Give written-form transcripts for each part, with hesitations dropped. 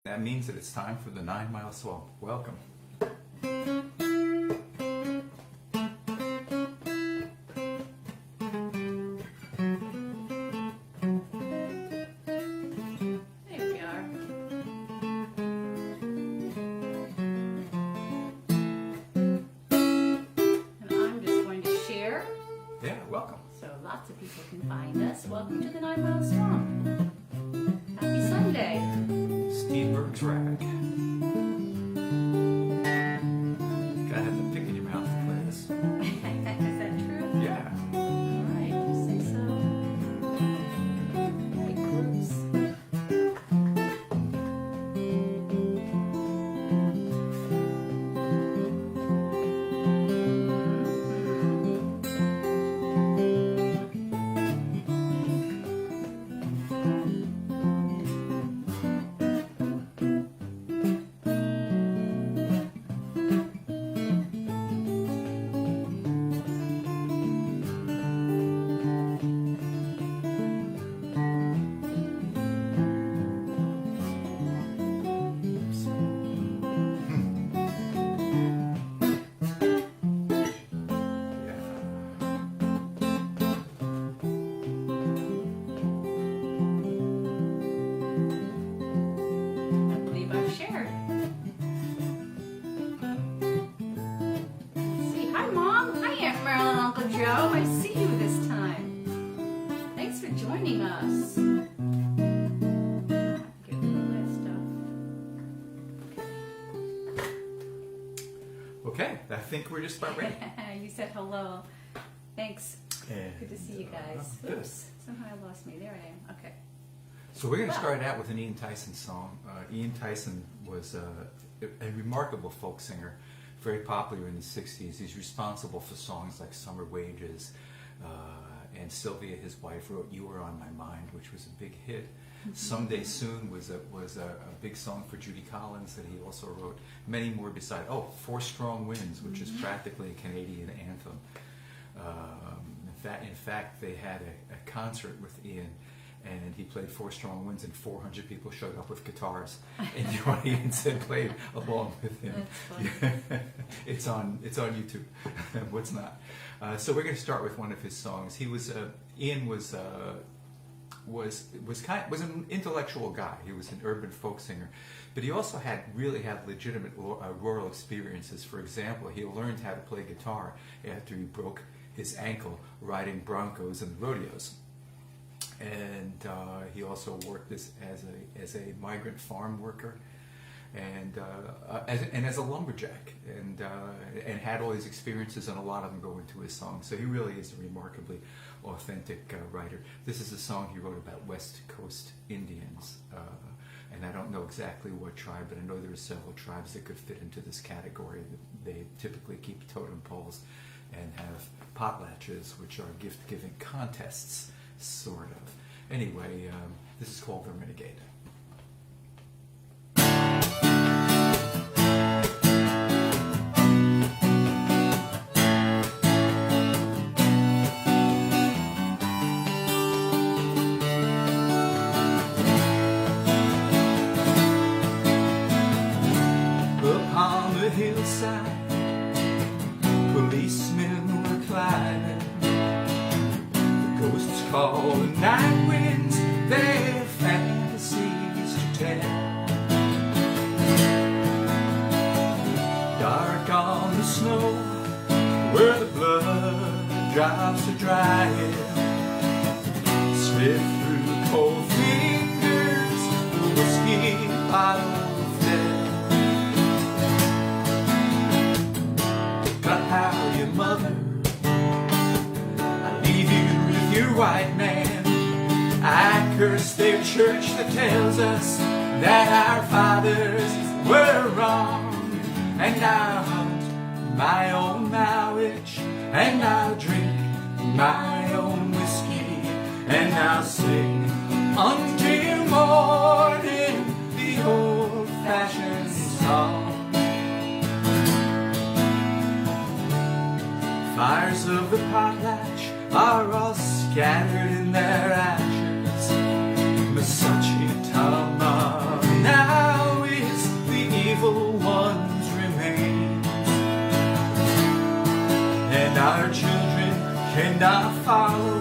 That means that it's time for the 9 Mile Swamp. Welcome. Lots of people can find us. Welcome to the 9 Mile Swamp. Happy Sunday. Steve Burke's rag. Gotta have the pick in your mouth to play this. Is that true? Yeah. All right, you say so. Right, close. Joe, I see you this time. Thanks for joining us. Get rid of that stuff. Okay, I think we're just about ready. You said hello. Thanks. And, good to see you guys. Oops, somehow I lost me. There I am. Okay. So we're going to start out with an Ian Tyson song. Ian Tyson was a remarkable folk singer. Very popular in the 60s. He's responsible for songs like Summer Wages, and Sylvia, his wife, wrote You Were On My Mind, which was a big hit. Someday Soon was a big song for Judy Collins that he also wrote. Many more beside. Oh, Four Strong Winds, which is practically a Canadian anthem. In fact, they had a concert with Ian, and he played Four Strong Winds, and 400 people showed up with guitars in the audience and played along with him. It's on YouTube. What's not? So we're going to start with one of his songs. Ian was an intellectual guy. He was an urban folk singer, but he also really had legitimate rural experiences. For example, he learned how to play guitar after he broke his ankle riding broncos in the rodeos. And he also worked as a migrant farm worker, and as a lumberjack, and had all these experiences, and a lot of them go into his songs. So he really is a remarkably authentic writer. This is a song he wrote about West Coast Indians, and I don't know exactly what tribe, but I know there are several tribes that could fit into this category. They typically keep totem poles and have potlatches, which are gift-giving contests. Sort of. Anyway, this is called The Renegade. Upon the hillside, policemen were climbing. Ghosts call the night winds their fantasies to tell. Dark on the snow, where the blood drops are drying, slip through cold fingers, the whiskey bottle fell. Got how your mother, you white man, I curse their church that tells us that our fathers were wrong. And I'll hunt my own Mowich, and I'll drink my own whiskey, and I'll sing until morning the old-fashioned song. Fires of the potlatch are all scattered in their ashes. Masachi Tama, now and I follow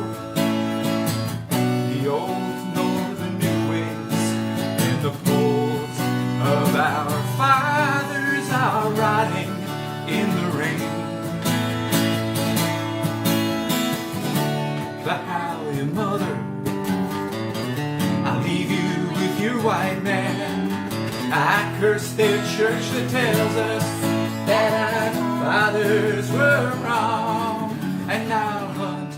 the old northern new ways, and the poles of our fathers are rotting in the rain. But how, your mother, I leave you with your white man. I curse their church that tells us that our fathers were wrong. And I'll hunt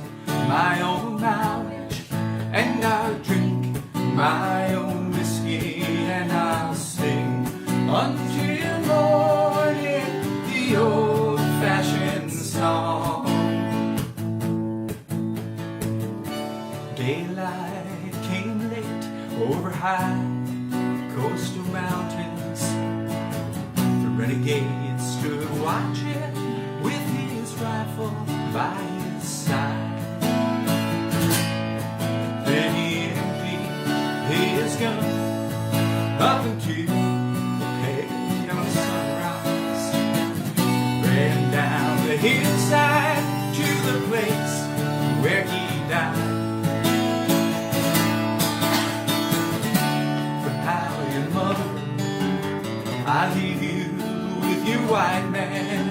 my own knowledge, and I'll drink my own whiskey, and I'll sing until morning the old-fashioned song. Daylight came late over high coastal mountains. The renegade stood watching with his rifle by his side. Then he emptied his gun up into the pale sunrise, ran down the hillside to the place where he died. I leave you with your white man.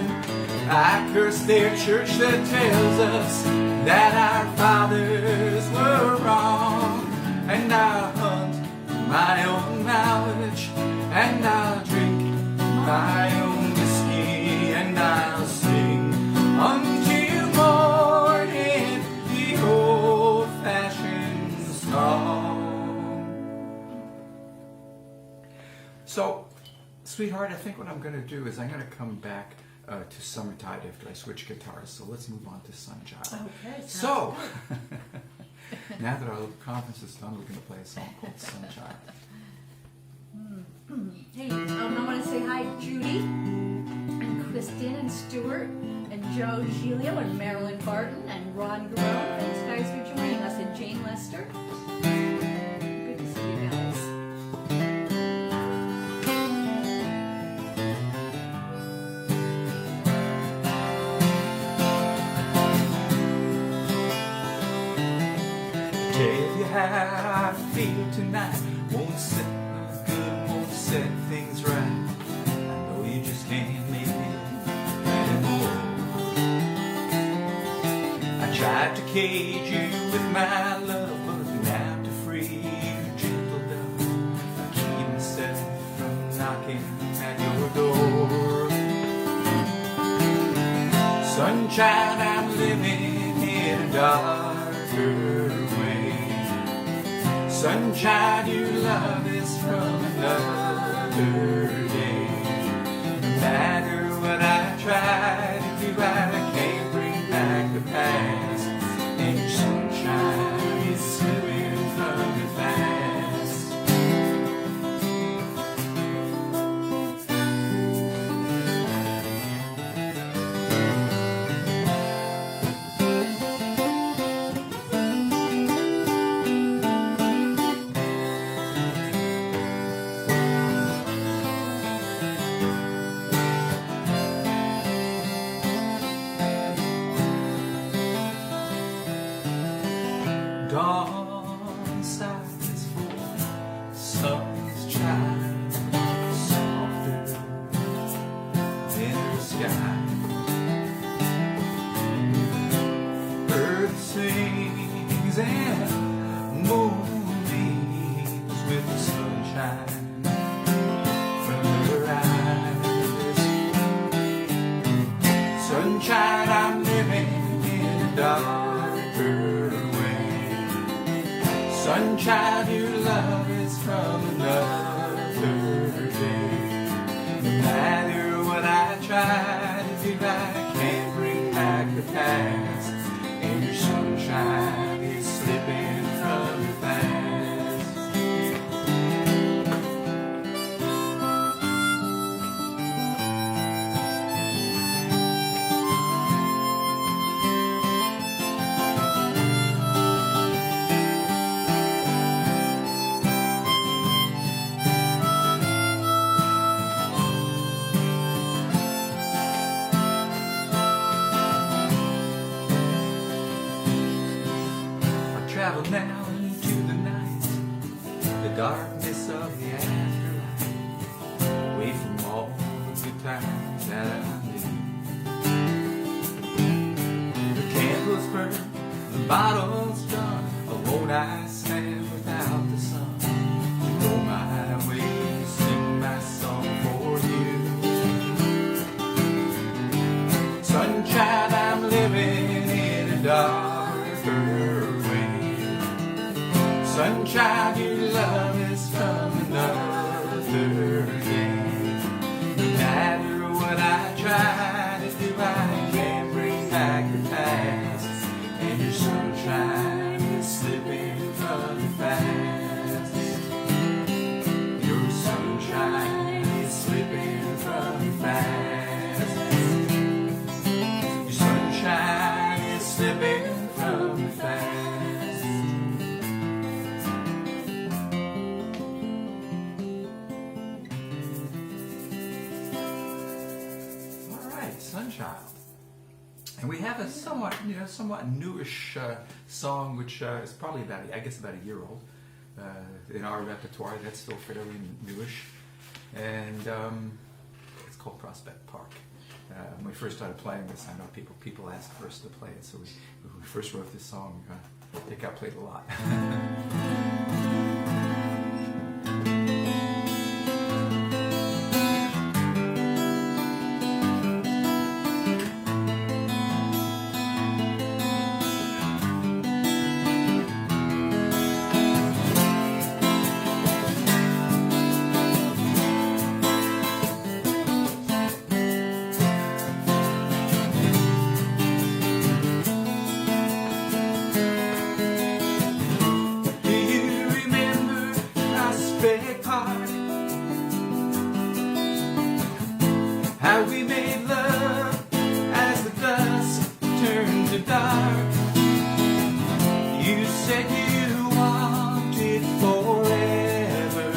I curse their church that tells us that our fathers were wrong. And I'll hunt my own knowledge, and I'll drink my own whiskey, and I'll sing until morning the old-fashioned song. So, sweetheart, I think what I'm going to do is I'm going to come back to Summertide after I switch guitars. So let's move on to Sunchild. Okay. So, now that our little conference is done, we're going to play a song called Sunchild. Hey, I want to say hi to Judy, and Kristen, and Stuart, and Joe Giglio, and Marilyn Barton, and Ron Garone. Thanks, guys, for joining us, and Jane Lester. Good to see you guys. Tell you how I feel tonight. Won't set no good, won't set things right. I know you just can't make it anymore. I tried to cage you with my love, but now to free you, gentle love, I keep myself from knocking at your door. Sunchild, I'm living in a darker way. Sunchild, your love is from another day. No matter what I try to do, I can't bring back the past. And your sunshine is slipping from me fast. Dawn sighs for sun's child, softer than her sky. Earth sings and moon beams with the sunshine from her eyes. Sunshine, I'm living in a darker way. Sunchild, your love is from another day. No matter what I try to do, I can't bring back the past. And your sunshine is slipping from me fast. Sunchild. And we have a somewhat newish song, which is probably about a year old in our repertoire. That's still fairly newish, and it's called Prospect Park. When we first started playing this, I know people asked for us to play it, so when we first wrote this song, it got played a lot. How we made love as the dusk turned to dark. You said you wanted forever.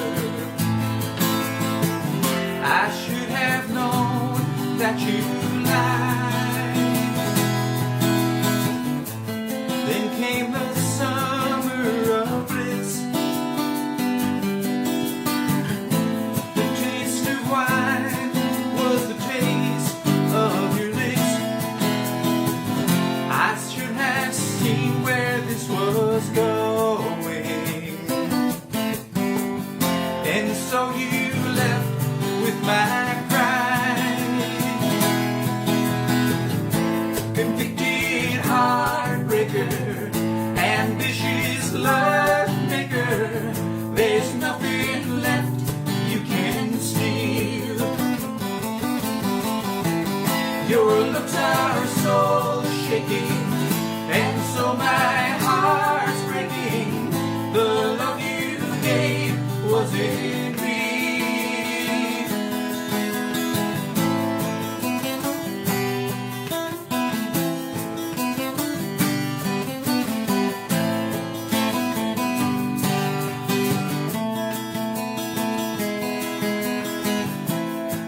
I should have known that you lied. Then came the summer of bliss. The taste of wine was the taste of your lips. I should have seen where this was going. And so you left with my pride. Convicted heartbreaker, ambitious love maker. There's nothing left you can steal. Your looks are soul shaking, and so my heart's breaking. The love you gave wasn't real.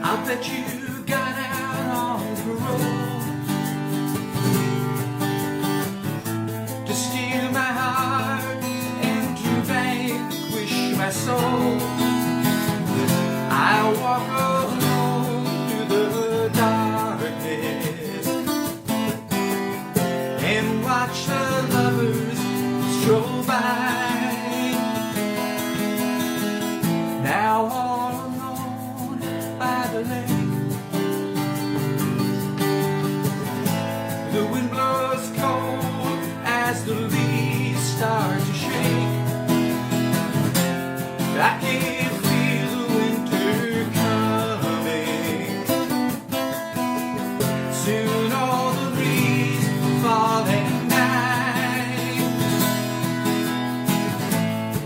I bet you got out on parole to steal my heart and to vanquish my soul. I walk alone through the darkness and watch the lovers stroll by. Now all alone by the lake, the wind blows cold as the leaves start to shake. I can feel the winter coming. Soon all the leaves fall at night.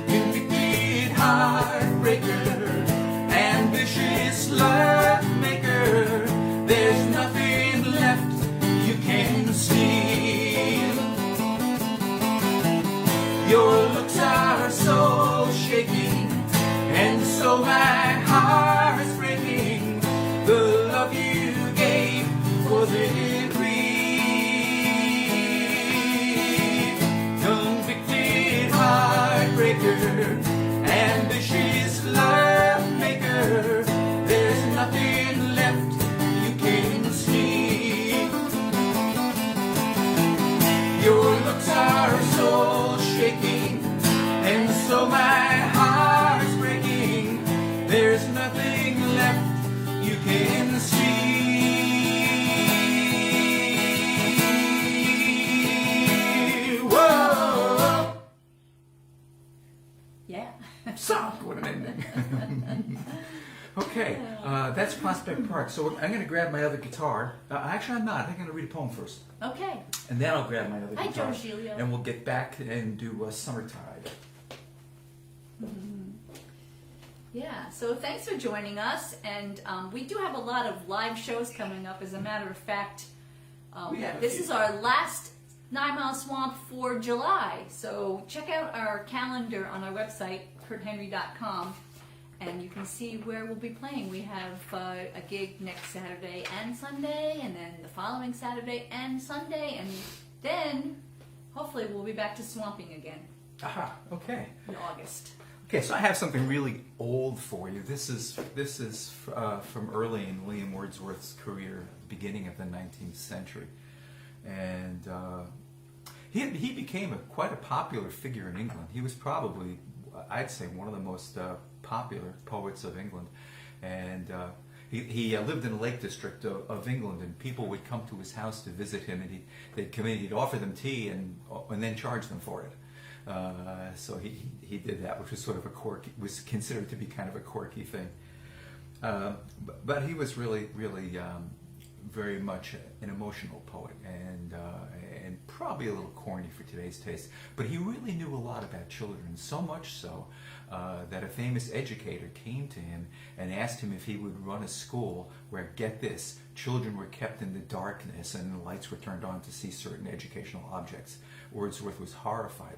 Convicted heartbreaker, ambitious love maker. There's nothing left you can steal. Your looks are soul shaking, and so my heart's breaking. The love you gave wasn't real. Convicted heartbreaker, ambitious love maker. There's nothing left you can steal. Your looks are soul shaking, and so my heart's breaking. There's nothing left you can see. Whoa! Yeah. Sock, what an ending. Okay, that's Prospect Park. So I'm going to grab my other guitar. Actually, I'm not. I'm going to read a poem first. Okay. And then I'll grab my other Hi, guitar. Julia. And we'll get back and do Summertide. Yeah, so thanks for joining us, and we do have a lot of live shows coming up. As a matter of fact, We have a this few. is our last 9 Mile Swamp for July, so check out our calendar on our website, kurthenry.com, And you can see where we'll be playing. We have a gig next Saturday and Sunday, and then the following Saturday and Sunday, and then hopefully we'll be back to swamping again Aha, okay. in August. Okay, so I have something really old for you. This is from early in William Wordsworth's career, beginning of the 19th century, and he became quite a popular figure in England. He was probably, I'd say, one of the most popular poets of England, and he lived in the Lake District of England, and people would come to his house to visit him, and they'd come in, he'd offer them tea, and then charge them for it. So he did that, which was sort of was considered to be kind of a quirky thing. But he was really very much an emotional poet, and probably a little corny for today's taste. But he really knew a lot about children, so much so that a famous educator came to him and asked him if he would run a school where, get this, children were kept in the darkness and the lights were turned on to see certain educational objects. Wordsworth was horrified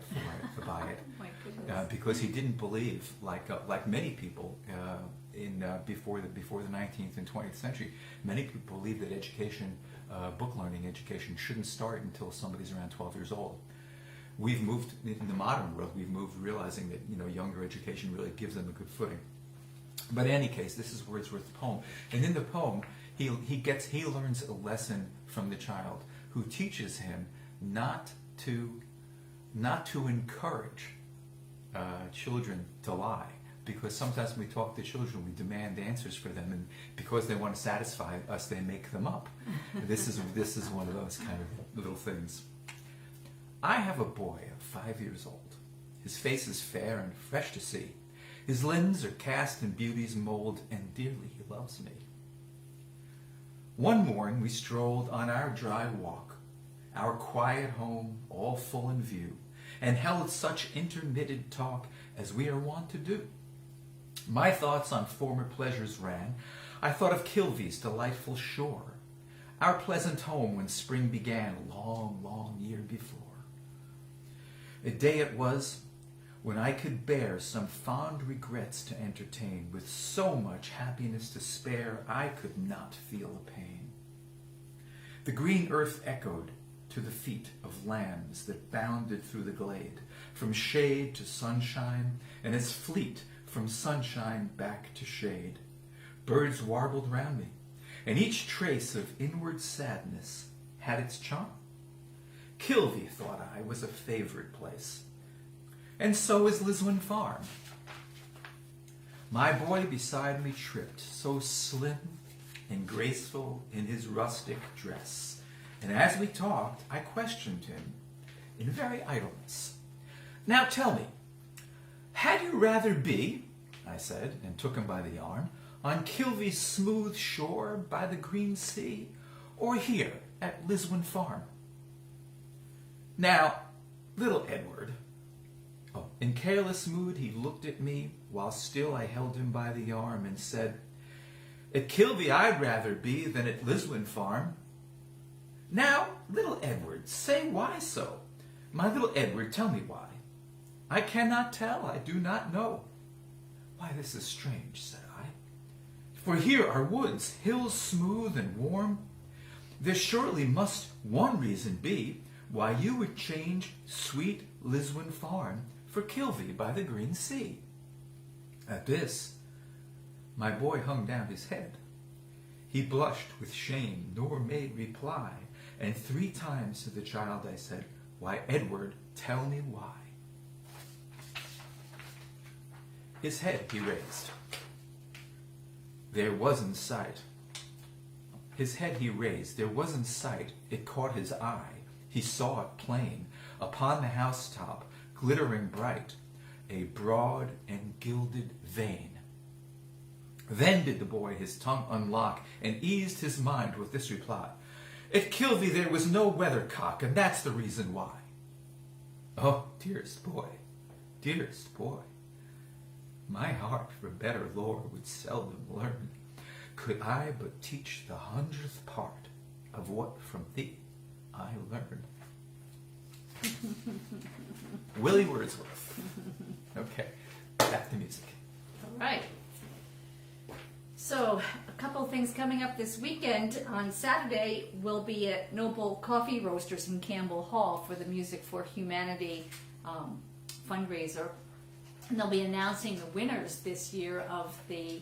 by it, Oh my goodness. because he didn't believe, like many people before the 19th and 20th century, many people believed that education, book learning education, shouldn't start until somebody's around 12 years old. We've moved in the modern world. We've moved realizing that younger education really gives them a good footing. But in any case, this is Wordsworth's poem, and in the poem, he learns a lesson from the child, who teaches him not to encourage children to lie, because sometimes when we talk to children, we demand answers for them, and because they want to satisfy us, they make them up. This is one of those kind of little things. I have a boy of 5 years old. His face is fair and fresh to see. His limbs are cast in beauty's mold, and dearly he loves me. One morn we strolled on our dry walk, our quiet home all full in view, and held such intermitted talk as we are wont to do. My thoughts on former pleasures ran. I thought of Kilvy's delightful shore, our pleasant home when spring began, long, long year before. A day it was when I could bear some fond regrets to entertain, with so much happiness to spare, I could not feel a pain. The green earth echoed to the feet of lambs that bounded through the glade, from shade to sunshine, and as fleet from sunshine back to shade. Birds warbled round me, and each trace of inward sadness had its charm. Kilvy, thought I, was a favorite place, and so is Liswyn Farm. My boy beside me tripped, so slim and graceful in his rustic dress, and as we talked, I questioned him in very idleness. Now tell me, had you rather be, I said, and took him by the arm, on Kilvy's smooth shore by the green sea, or here at Liswyn Farm? Now, little Edward, in careless mood he looked at me, while still I held him by the arm, and said, at Kilvy I'd rather be than at Liswyn Farm. Now, little Edward, say why so? My little Edward, tell me why. I cannot tell, I do not know. Why, this is strange, said I. For here are woods, hills smooth and warm. There surely must one reason be why you would change sweet Liswyn Farm for Kilvy by the green sea. At this, my boy hung down his head. He blushed with shame, nor made reply, and 3 times to the child I said, why, Edward, tell me why. His head he raised. There was in sight. His head he raised. There was in sight. It caught his eye. He saw it plain. Upon the housetop, glittering bright, a broad and gilded vein. Then did the boy his tongue unlock, and eased his mind with this reply. At Kilvy there was no weathercock, and that's the reason why. Oh, dearest boy, my heart for better lore would seldom learn, could I but teach the 100th part of what from thee I learned. Willie Wordsworth. Okay, back to music. All right. So, a couple of things coming up this weekend. On Saturday, we'll be at Noble Coffee Roasters in Campbell Hall for the Music for Humanity fundraiser. And they'll be announcing the winners this year of the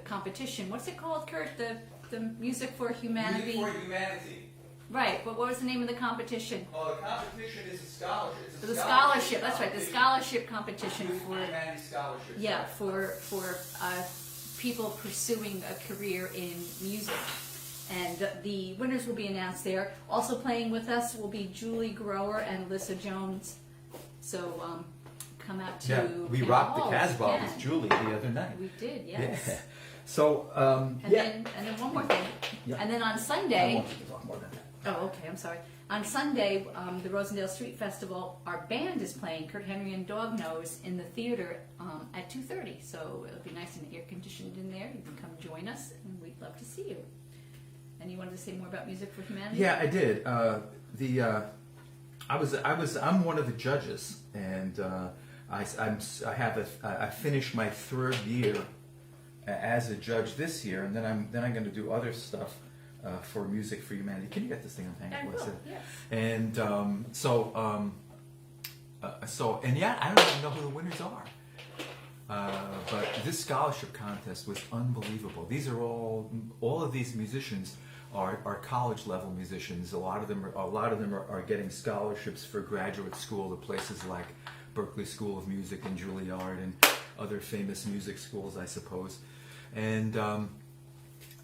competition. What's it called, Kurt? The Music for Humanity. Music for Humanity. Right, but what was the name of the competition? Oh, the competition is a scholarship. It's The scholarship. That's right. The scholarship competition Music for Humanity Scholarship. yeah for people pursuing a career in music. And the winners will be announced there. Also playing with us will be Julie Grower and Lissa Jones. So come out to we Campbell rocked the Hall Casbah if you with can. Julie the other night. We did, yes. Yeah. So, And then one more thing. Yeah. And then on I Sunday, want you to talk more than that. oh, okay, I'm sorry. On Sunday, the Rosendale Street Festival, our band is playing Kurt Henry and Dognose in the theater at 2:30. So it'll be nice and air conditioned in there. You can come join us, and we'd love to see you. And you wanted to say more about Music for Humanity? Yeah, I did. I'm one of the judges, and I finished my third year as a judge this year, and then I'm going to do other stuff for Music for Humanity. Can you get this thing on I hang? will, yes. And and yeah, I don't even know who the winners are. But this scholarship contest was unbelievable. These are all of these musicians are college level musicians. A lot of them are getting scholarships for graduate school at places like Berklee School of Music and Juilliard and other famous music schools, I suppose. And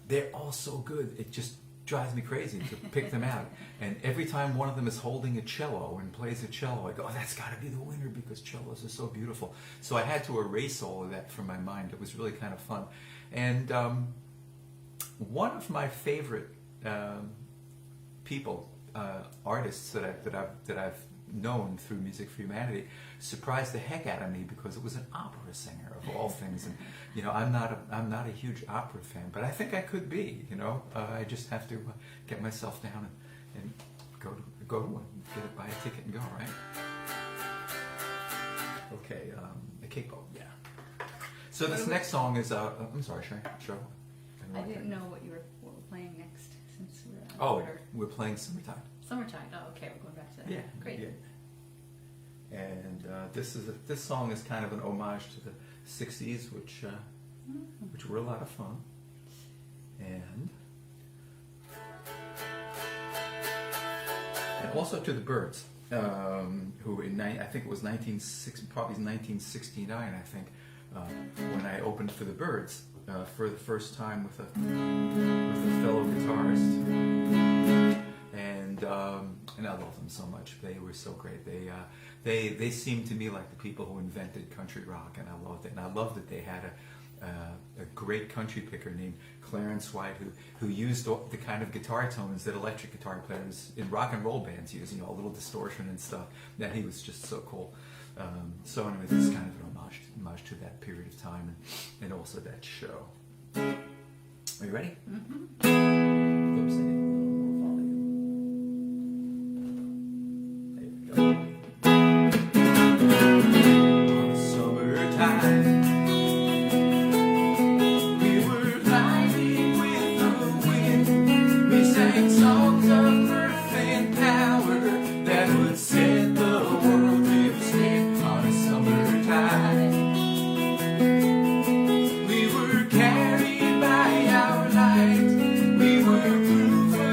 they're all so good. It just drives me crazy to pick them out. And every time one of them is holding a cello and plays a cello, I go, oh, that's got to be the winner because cellos are so beautiful. So I had to erase all of that from my mind. It was really kind of fun. And one of my favorite people, artists that I've known through Music for Humanity, surprised the heck out of me because it was an opera singer of all things. And you know, I'm not a huge opera fan, but I think I could be. You know, I just have to get myself down and go to one, buy a ticket and go. Right? Okay, a capo, yeah. So this next song is I'm sorry, Cheryl. I didn't know what we're playing next since we're out of Oh, order. we're playing Summertide. Summertide. Oh, okay, we're going back to that. Yeah, Great. Yeah. And this song is kind of an homage to the '60s, which were a lot of fun. And also to the Byrds, who I think it was 1969, I think, when I opened for the Byrds for the first time with a fellow guitarist. And I love them so much. They were so great. They seemed to me like the people who invented country rock, and I loved it. And I loved that they had a great country picker named Clarence White who used the kind of guitar tones that electric guitar players in rock and roll bands use, you know, a little distortion and stuff. And he was just so cool. So anyway, this is kind of an homage to that period of time and also that show. Are you ready? Mm-hmm. Oops, I need a little more volume. There we go. On summertime, we were riding with the wind. We sang songs of earth and power that would set the world to spin on a summertime. We were carried by our light. We were grooving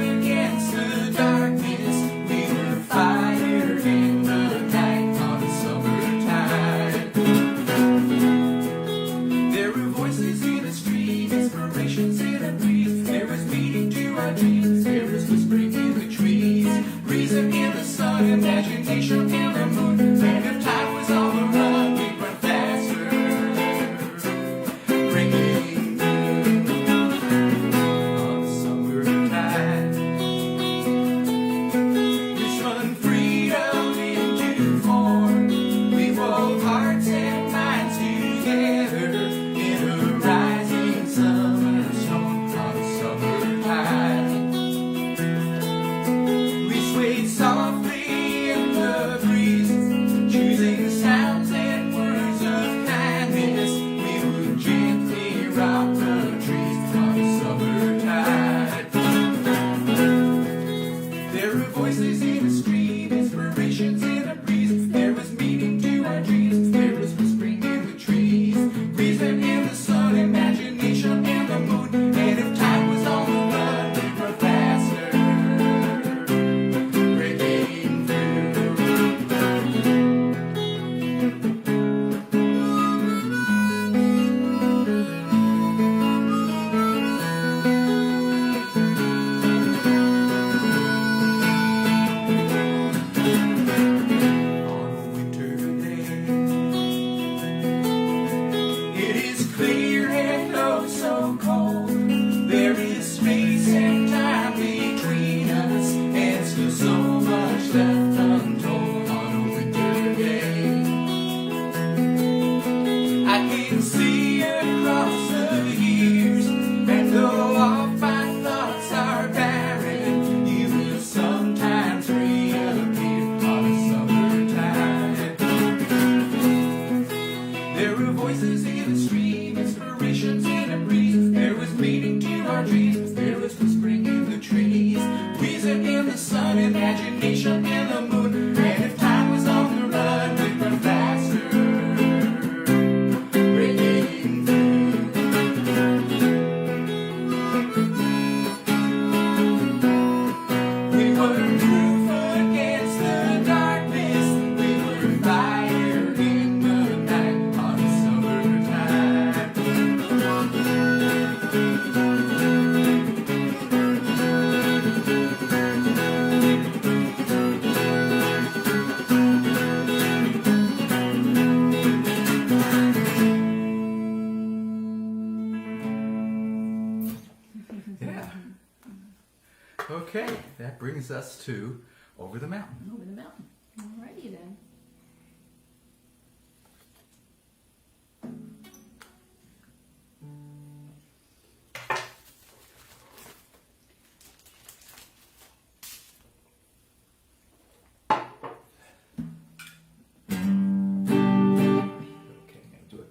Okay, that brings us to Over the Mountain. Over the mountain. Alrighty then. Okay, I'm going to do a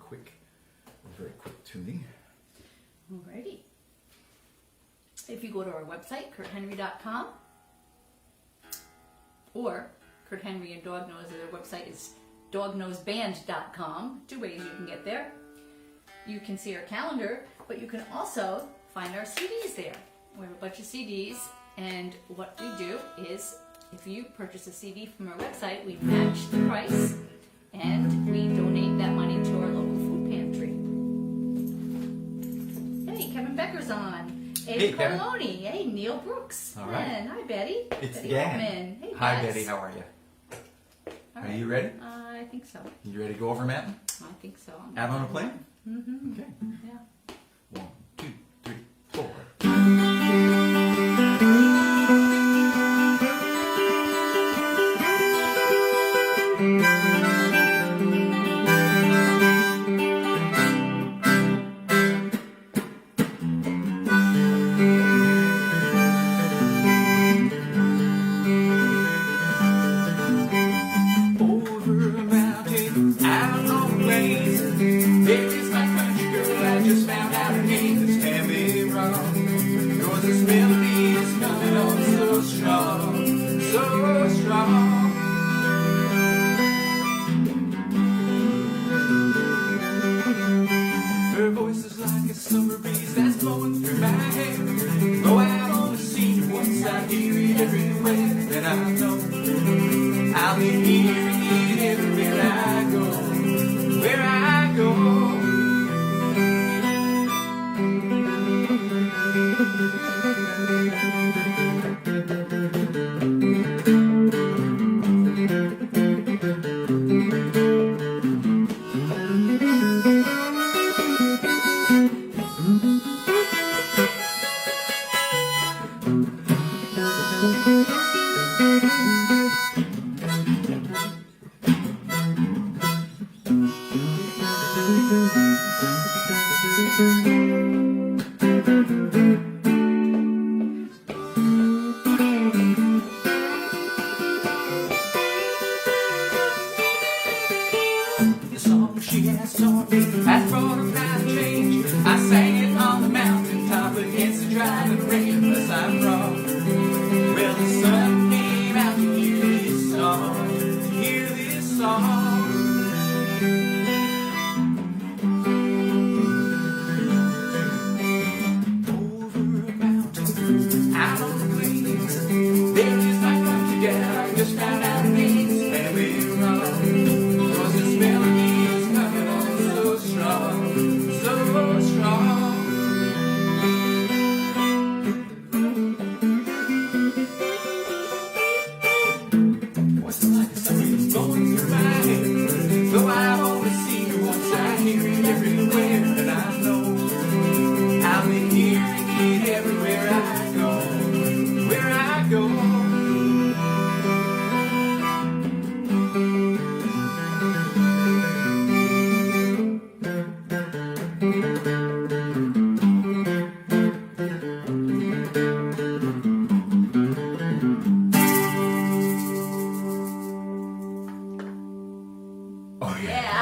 very quick tuning. Alrighty. If you go to our website, kurthenry.com, or Kurt Henry and Dog Nose, their website is dognoseband.com. 2 ways you can get there. You can see our calendar, but you can also find our CDs there. We have a bunch of CDs, and what we do is, if you purchase a CD from our website, we match the price, and we donate that money to our local food pantry. Hey, Kevin Becker's on. Hey, Kevin. Coloni. Hey, Neil Brooks. All right. And hi, Betty. It's Betty the gang. Altman. Hey, Hi, Bess. Betty. How are you? All Are right. you ready? I think so. You ready to go over mountain? I think so. Out on a plane? Mm-hmm. Okay. Yeah. 1, 2, 3, 4. Over a mountain, out on the plains, there is my country girl. I just found out her name. Just tell me wrong, 'cause this melody is coming on so strong, so strong. Her voice is like a summer breeze that's blowing through my hair. Go out on the scene once I hear it everywhere, then I know I'll be hearing it everywhere I go, where I go. The song she has taught me has brought about change. I sang it on the mountaintop against the driving rain. Unless I'm wrong, well, the sun came out to hear this song, to hear this song. Over a mountain, out on the plains, there is my country gal. I just found out her name. And we're wrong, 'cause this melody is coming on so strong, so strong. What's like something's going through my head? Though I've only seen her once, I hear it everywhere, and I know I'll be hearing it everywhere I go, where I go. Oh yeah. Yeah.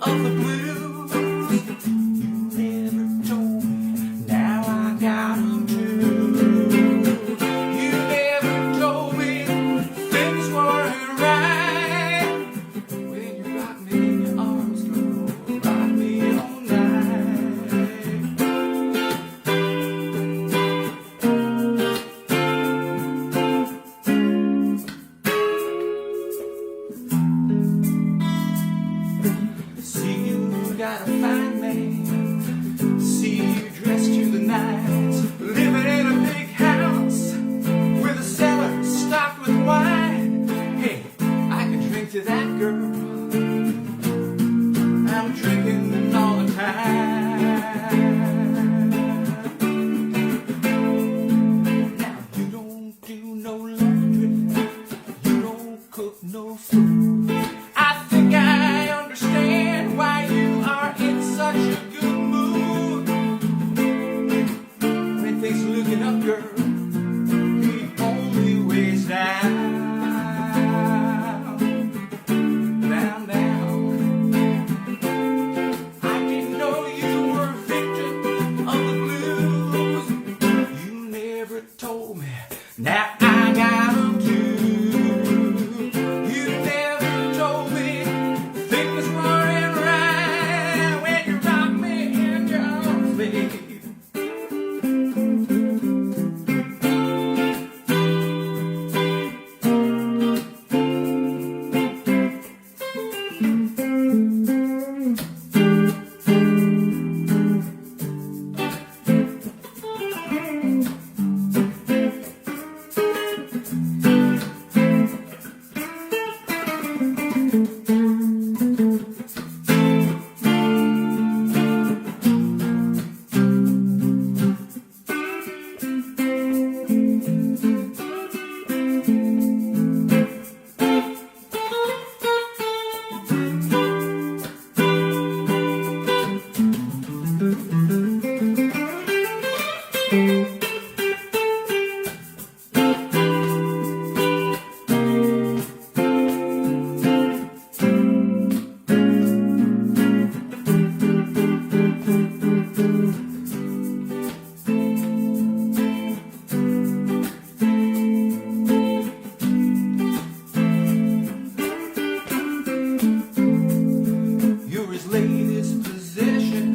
of the blues. You never told me, now I got 'em too. You never told me things weren't right. When you rock me in your arms, girl, rock me all night. See you got a fine man. See you dressed to the nines, living in a big house with a cellar stocked with wine. Hey, I can drink to that girl. I'm drinking all the time. Now you don't do no laundry, you don't cook no food. I think I understand why you are in such a good mood. When things are looking up, girl, the only way's down. Down, down. I didn't know you were a victim of the blues. You never told me. Now I got 'em too. You never told me things weren't right when you rock me in your arms, babe. You're his latest possession.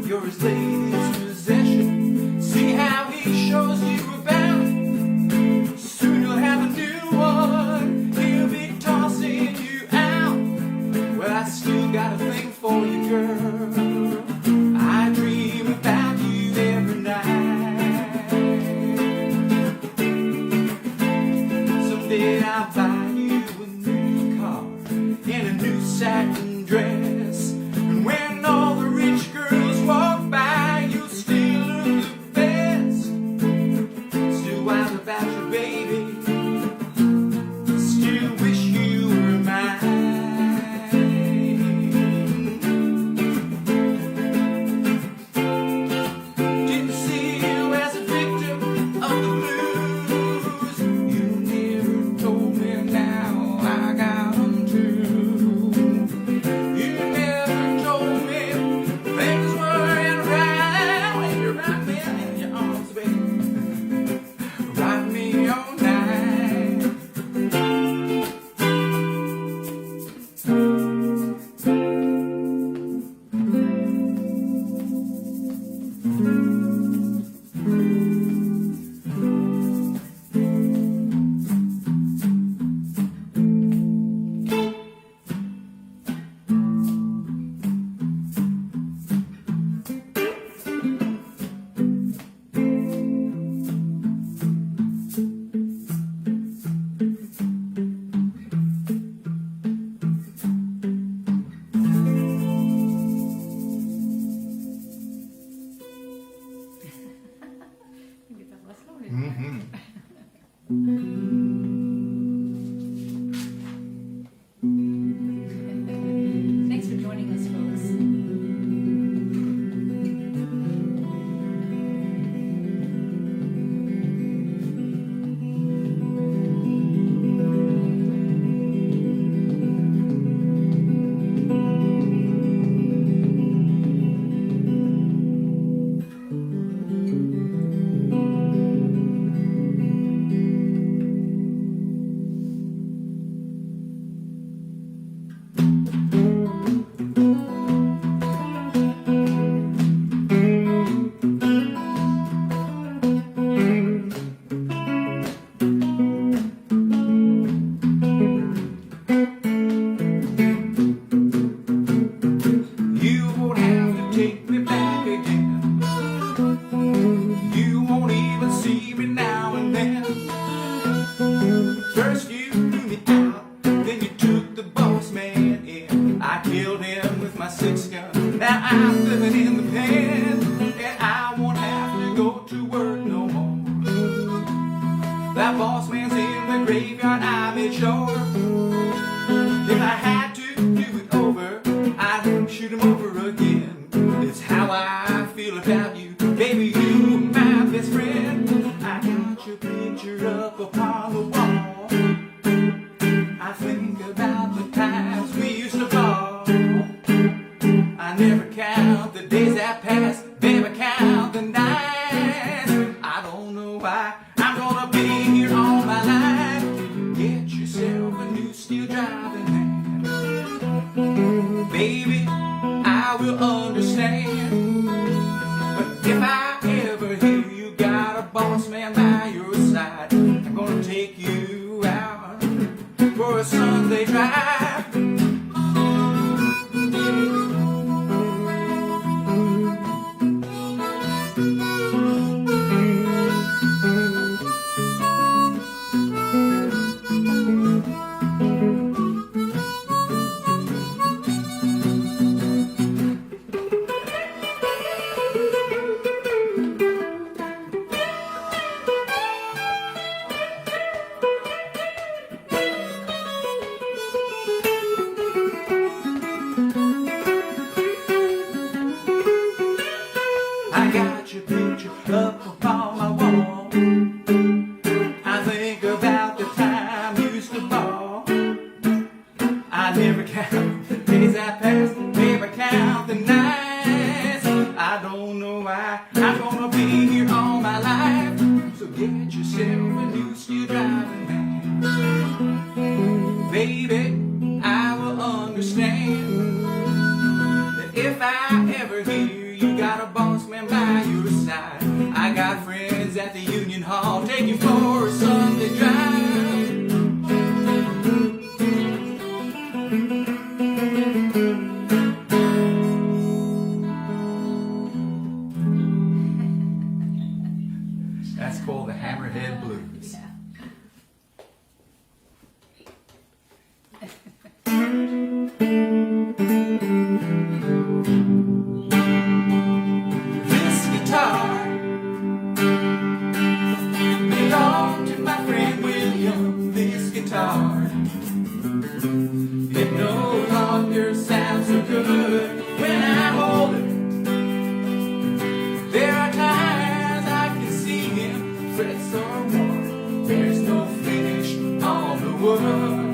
You're his latest possession. See how he shows you about. Soon you'll have a new one. He'll be tossing you out. Well, I still got a thing for you, girl. I dream about you every night. Someday I'll buy you a new car in a new satin dress. And when all the rich girls walk by, you'll still look the best. Still wild about you, baby. Still wish you were mine. Didn't see you as a victim of the blues. You never told me, now I got 'em too. driving mad. Baby, I will understand. But if I ever hear you got a boss man by your side, I'm gonna take you out for a Sunday drive. I got your picture up upon my wall. I think about the time you used to ball. I never count the days I passed, never count the nights. I don't know why I'm gonna be here all my life. So get yourself a new steel driving man. Baby, I will understand that if I ever hear you got a boss man by your side, I got friends at the Union Hall, take you for a Sunday drive. That's called the Hammerhead Blues. Yeah. This guitar belonged to my friend William. This guitar, it no longer sounds so good when I hold it. There are times I can see him, frets are worn, there's no finish on the wood.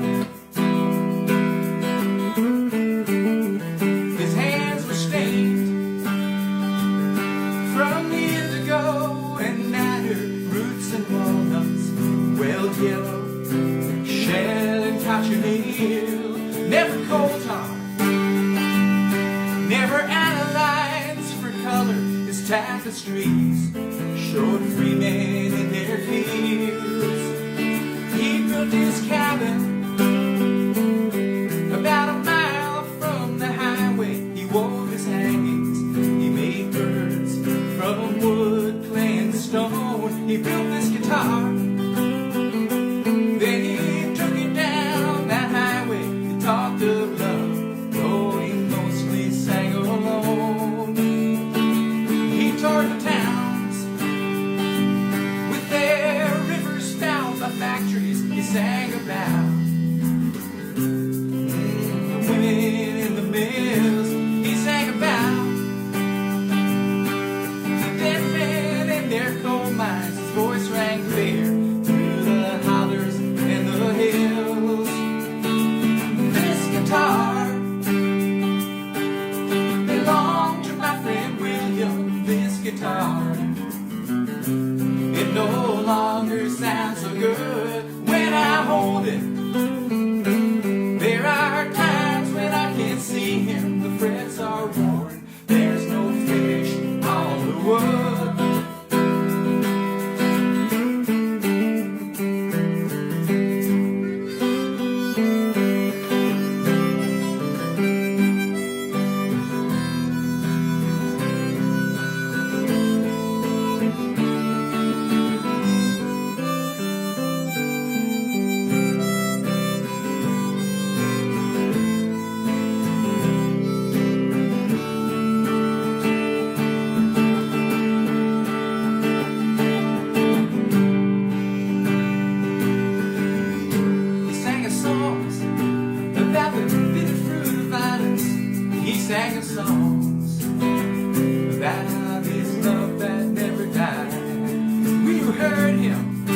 His hands were stained from years ago, and niner roots and walnuts, well yellow, shell and cochineal, never coal tar, never analyzed for color. His tapestries showed free men in their fields. He built his cabin about a mile from the highway. He wove his hangings, he made birds from wood, clay, and stone. He built this guitar, then he took it down that highway. He talked of love, though he mostly sang alone. He toured the towns with their rivers spouts of factories. He sang about the women in the mills. He sang about the dead men in their coal mines. His voice rang clear through the hollers and the hills. This guitar belonged to my friend William. This guitar, it no longer sounds so good when I hold it. There are times when I can't see him, the frets are worn, there's no finish on the wood. He sang us songs about the bitter fruit of violence. He sang us songs about his love that never died. We heard him.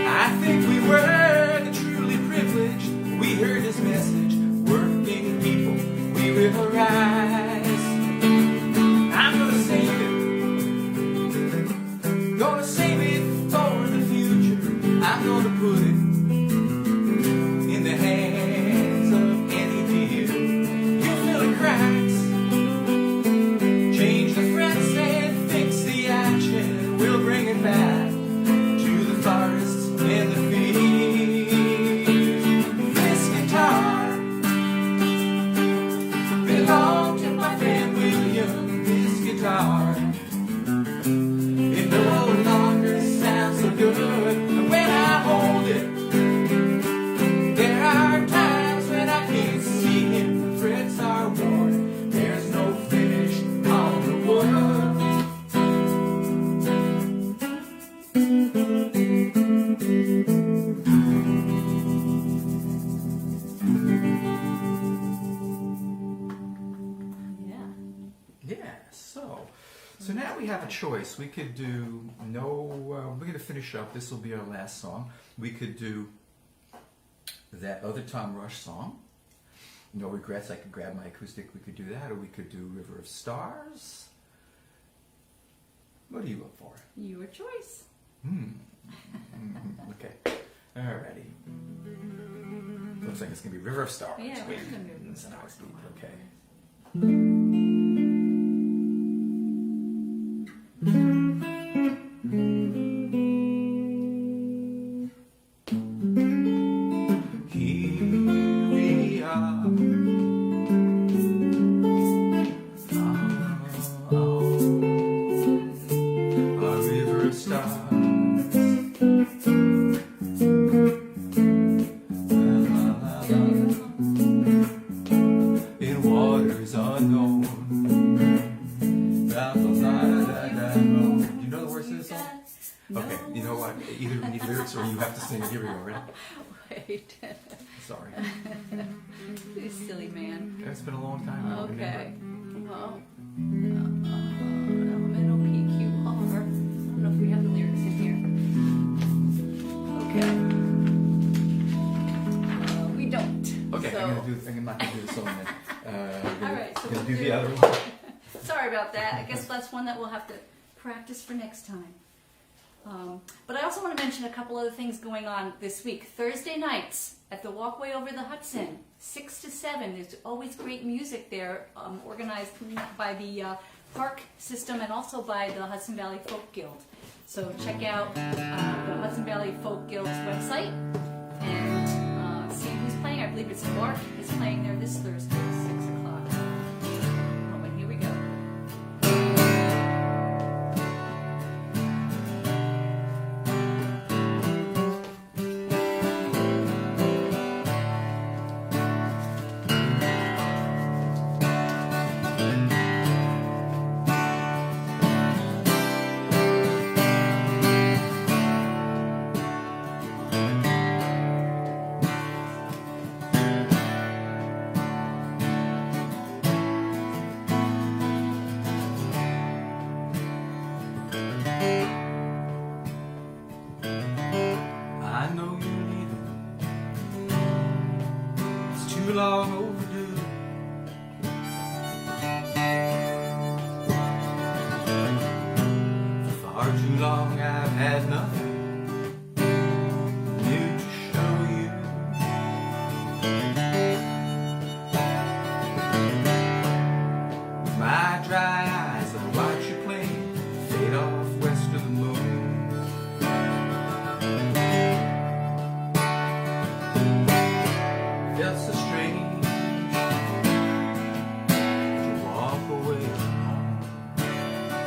I think we were the truly privileged. We heard his message. Working people, we will rise. I'm gonna save it. Gonna save it for the future. I'm gonna put it in the hands So now we have a choice. We could do we're going to finish up. This will be our last song. We could do that other Tom Rush song, No Regrets. I could grab my acoustic. We could do that. Or we could do River of Stars. What do you look for? Your choice. Okay. Alrighty. Looks like it's going to be River of Stars. Yeah, Wait, we're gonna do River of it's an Stars. outbeat. Okay. Here we are. A river of stars. In waters unknown. You know the words to this song? Okay, you know what? Either we need lyrics or you have to sing it. Here we go, ready? Wait. Sorry. You silly man. It's been a long time. I don't Okay. remember. Well, M-O-P-Q-R. I don't know if we have the lyrics in here. Okay. We don't. Okay, So, I'm not going to do the song then. all right, so Gonna we'll do do- the other one. sorry about that. I guess that's one that we'll have to practice for next time. But I also want to mention a couple other things going on this week. Thursday nights at the Walkway Over the Hudson, 6 to 7. There's always great music there, organized by the park system and also by the Hudson Valley Folk Guild. So check out the Hudson Valley Folk Guild's website and see who's playing. I believe it's Mark is playing there this Thursday at 6 o'clock. Oh, and here we go. I know you're leaving. It's too long overdue. For far too long I've had nothing new to show you. With my dry eyes I'll watch your plane fade off west of the moon. Felt so strange to walk away from home.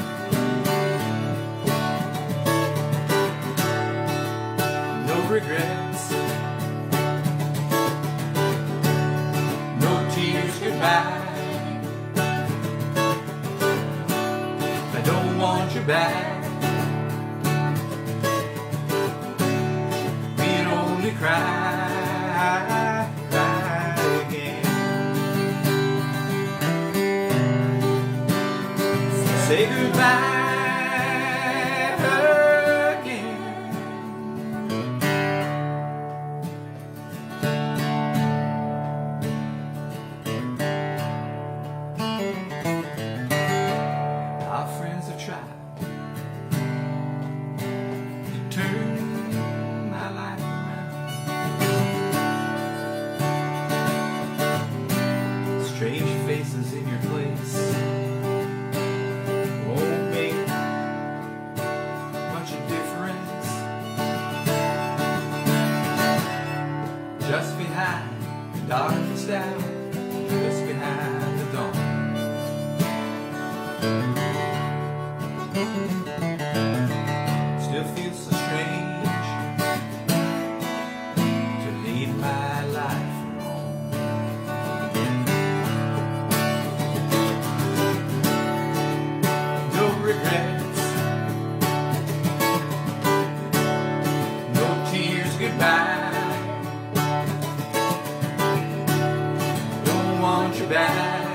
No regrets, no tears goodbye. I don't want you back. We'd only cry again. Say goodbye again. Our friends have tried to turn my life around. Strange faces in your place won't make much of difference. Just behind the darkest hour, just behind the dawn. Still feels so strange to lead my life alone. No regrets, no tears goodbye. Don't want you back.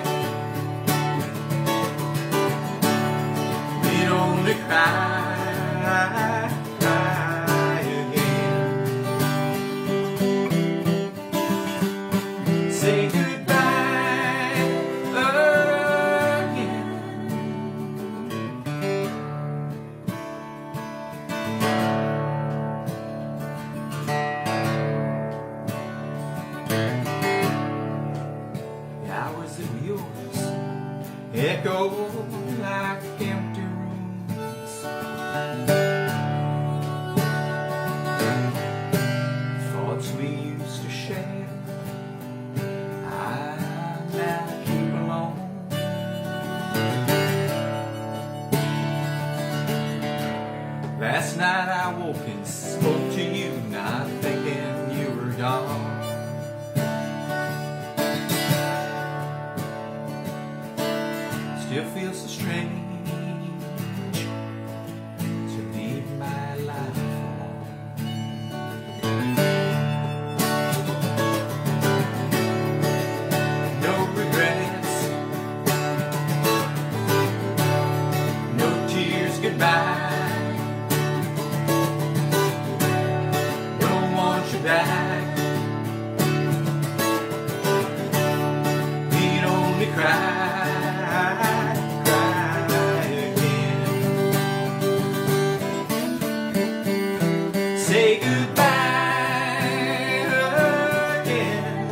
echo like empty rooms. Thoughts we used to share, I now keep alone. Last night I woke and spoke to you, not thinking you were gone. Still feels so strange to leave my life alone. No regrets, no tears goodbye. Don't want you back. We'd only cry. Say goodbye again.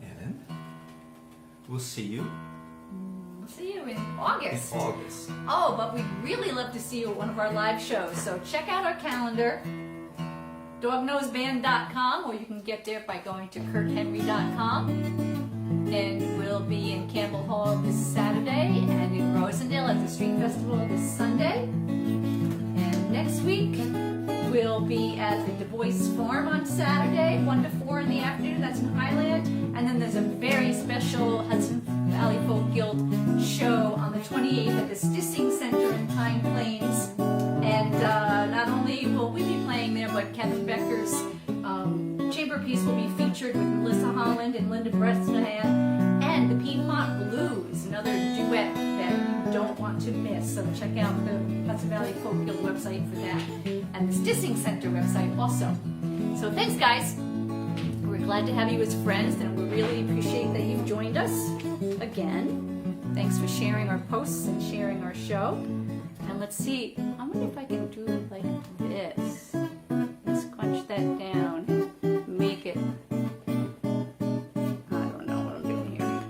Ellen, we'll see you See you in August. in August. Oh, but we'd really love to see you at one of our live shows. So check out our calendar, dognoseband.com, or you can get there by going to kurthenry.com. And we'll be in Campbell Hall this Saturday and in Rosendale at the Street Festival this Sunday. And next week we'll be at the Du Bois Farm on Saturday, 1 to 4 in the afternoon. That's in Highland. And then there's a very special Hudson Valley Folk Guild show on the 28th at the Stissing Center in Pine Plains. And not only will we be playing there, but Kevin Becker's chamber piece will be featured with Melissa Holland and Linda Bresnahan, and the Piedmont Blues, another duet that you don't want to miss. So check out the Hudson Valley Folk Guild website for that, and the Stissing Center website also. So thanks, guys. We're glad to have you as friends, and we really appreciate that you've joined us again. Thanks for sharing our posts and sharing our show. And let's see, I wonder if I can do it like this. Let's crunch that down, make it, I don't know what I'm doing here.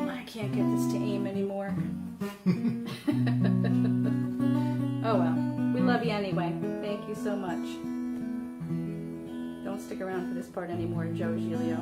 I can't get this to aim anymore. Oh well, we love you anyway. Thank you so much. Don't stick around for this part anymore, Joe Giglio.